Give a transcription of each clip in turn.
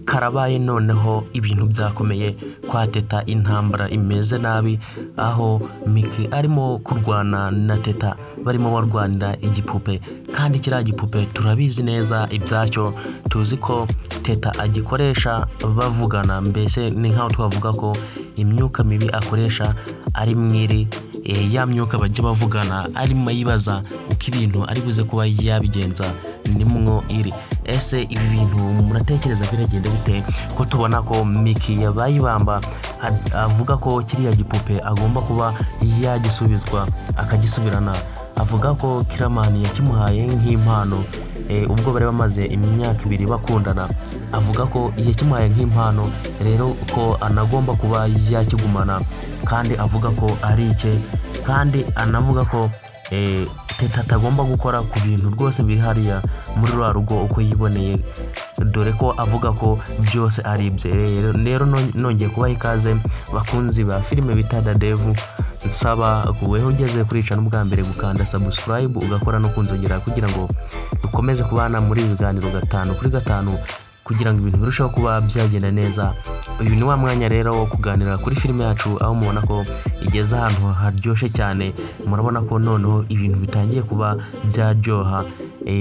karabaye noneho ibintu byakomeye kwa Teta, intambara imeze nabi aho Miki arimo kurwana na Teta, barimo barwanira igipupe, kandi kiriya gipupe turabizi neza ibyacyo, tuzi ko Teta agikoresha bavugana, mbese ni nkaho twavuga ko imyuka mibi akoresha ari mwiri ya myuka bajya bavugana, arimo yibaza uko ibintu ari buze kuba yabigenza nimwo iri. Ese ibi bintu muratekereza biragenda bite ko tubona ko Miki yabaye ibamba, avuga ko kiriya gipupe agomba kuba yagisubizwa akagisubirana, avuga ko Kiramani yakimuhaye nk'impano ubwo bari bamaze imyaka 2 bakundana, avuga ko yakimuhaye nk'impano rero ko anagomba kuba yakigumana, kandi avuga ko ari icye, kandi anavuga ko Teta atagomba gukora ku bintu rwose biri hariya muri rwa rugo uko yiboneye, dore ko avuga ko byose ari ibye. Rero nongeye kubaha ikaze bakunzi ba filime bita Dadevu, nsaba weho ugeze kuri channel bwa mbere gukanda subscribe ugakora no kunzogera kugira ngo dukomeze kubana muri ibiganiro 5 kuri 5 kugira ngo ibintu birusheho kuba byagenda neza. Uyu ni wa mwanya rero wo kuganira kuri filime yacu, aho mubona ko igeze ahantu haryoshye cyane, murabona ko noneho ibintu bitangiye kuba byaryoha.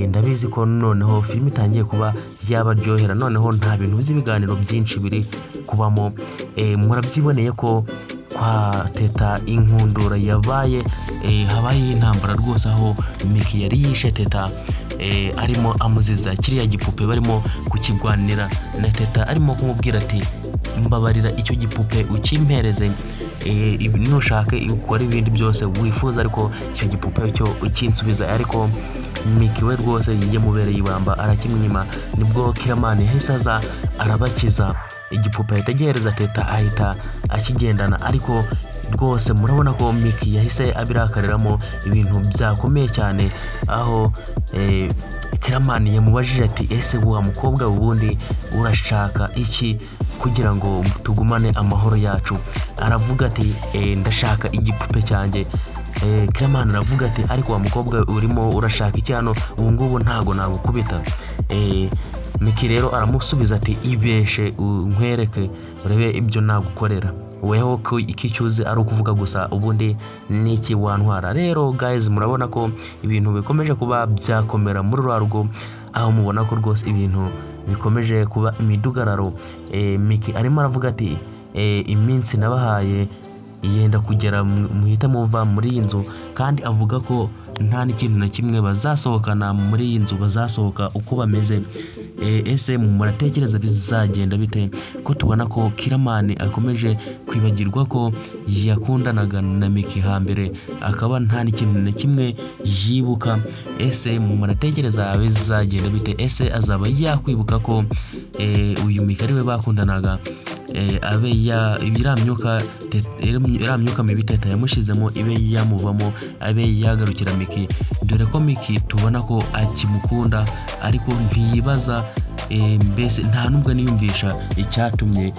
Ndabizi ko noneho filime itangiye kuba yabaryohera, noneho nta bintu by'ibiganiro byinshi biri kubamo. Murabyiboneye ko kwa Teta inkundura yabaye, habaye intambara rwose aho Miki yari yishe Teta, arimo amuziza kiriya gipupe, barimo kukigwanira na Teta arimo kumubwira ati mbabarira icyo gipupe ukimpereze, nushake ukora ibindi byose wifuza, ariko icyo gipupe cyo ukinsubiza. Ariko Miki we rwose yamubereye ibamba arakimwima, nibwo Kiramani yahise aza arabakiza igipupe, yitegereza Teta ahita akigendana. Ariko rwose murabona ko Miki yahise abirakariramo ibintu byakomeye cyane, aho Kiramani yamubajije ati ese wa mukobwa ubundi urashaka iki kugira ngo tugumane amahoro yacu? Aravuga ati ndashaka igipupe cyanjye. Kiramani aravuga ati ariko wa mukobwa urimo urashaka iki hano, ubu ngubu ntago nagukubita. Miki rero aramusubiza ati ibeshe nkwereke urebe ibyo nagukorera, weho ko ikicyuze ari ukuvuga gusa, ubundi niki wantwara. Rero guys, murabona ko ibintu bikomeje kuba byakomera muri rugo, aho mubona ko rwose ibintu bikomeje kuba imidugararo. Miki arimo aravuga ati iminsi nabahaye yenda kugera muhita muva muri iyi nzu, kandi avuga ko nta n'ikintu na kimwe bazasohokana muri iyi nzu, bazasohoka uko bameze. Ese muratekereza bizagenda bite ko tubona ko Kiramani akomeje kwibagirwa ko yakundanaga na Miki hambere, akaba nta n'ikintu na kimwe yibuka? Ese muratekereza bizagenda bite? Ese azaba yakwibuka ko uyu Miki ari we bakundanaga, abe iramyuka mibi Teta yamushizemo ibe yamuvamo, abe yagarukira Miki, dore ko Miki tubona ko akimukunda, ariko ntiyibaza, mbese nta nubwo niyumvisha icyatumye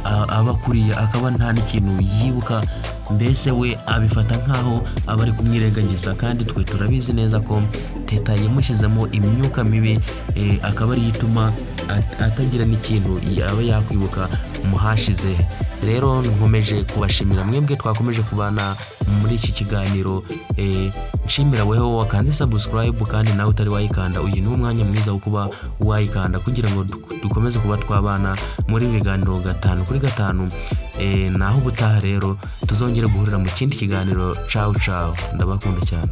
aba kuriya, akaba nta n'ikintu yibuka, mbese we abifata nkaho aba ari kumwirengagiza, kandi twe turabizi neza ko Teta yamushyizemo imyuka mibi, akaba ari ituma atagira n'ikintu yaba yakwibuka muhashize. Rero nkomeje kubashimira mwebwe twakomeje kubana muri iki kiganiro, nshimira weho wakanze subscribe, kandi nawe utari wayikanda, uyu ni umwanya mwiza wo kuba wayikanda kugira ngo dukomeze kuba twabana muri ibiganiro 5 kuri 5. Naho ubutaha rero tuzongera guhurira mu kindi kiganiro. Ciao ciao, ndabakunda cyane.